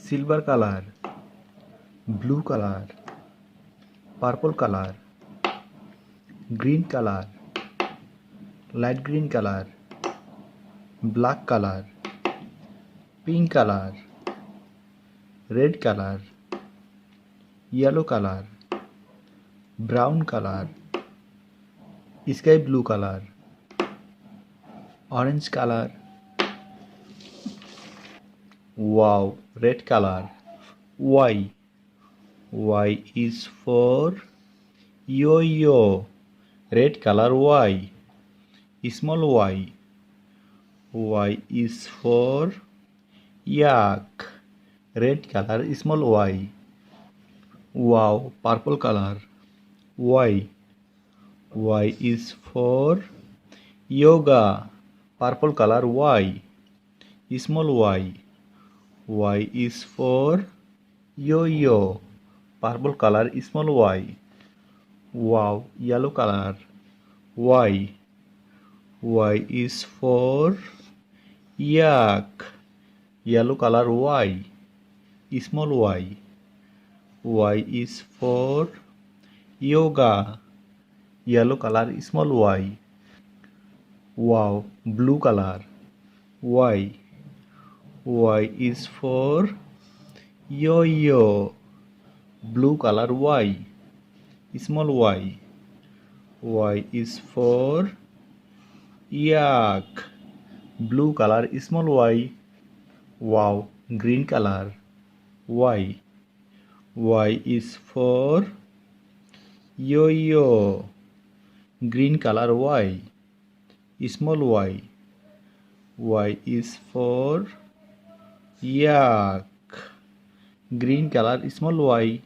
silver color, blue color, purple color, green color, light green color, black color, pink color, red color, yellow color, brown color, sky blue color, orange color. Wow, red color. Y. Y is for yo-yo. Red color Y. Small y. Y is for yak. Red color small y. Wow, purple color. Y. Y is for yoga. Purple color Y. Small y. Y is for yo-yo. Purple color small y. Wow, yellow color. Y. Y is for yak. Yellow color Y. Small y. Y is for yoga. Yellow color small y. Wow, blue color. Y. Y is for yo-yo. Blue color Y. Small y. Y is for yak. Blue color small y. Wow, green color. Y. Y is for yo-yo. Green color Y. Small y. Y is for yak. Green color small y.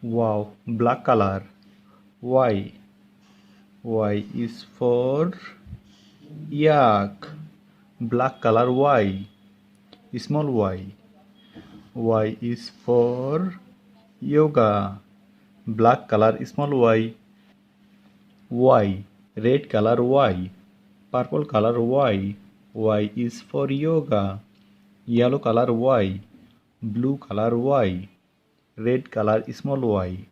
Wow, black color. Y. Y is for yak. Black color Y. Small y. Y is for yoga. Black color small y. Y. Red color Y. Purple color Y. Y is for yoga. Yellow color Y. Blue color Y. Red color small y.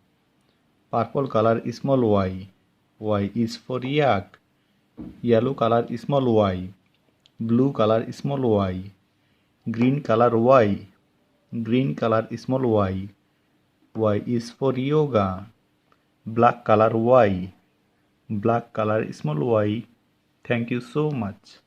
Purple color small y. Y is for yak. Yellow color small y. Blue color small y. Green color Y. Green color small y. Y is for yoga. Black color Y. Black color small y. Thank you so much.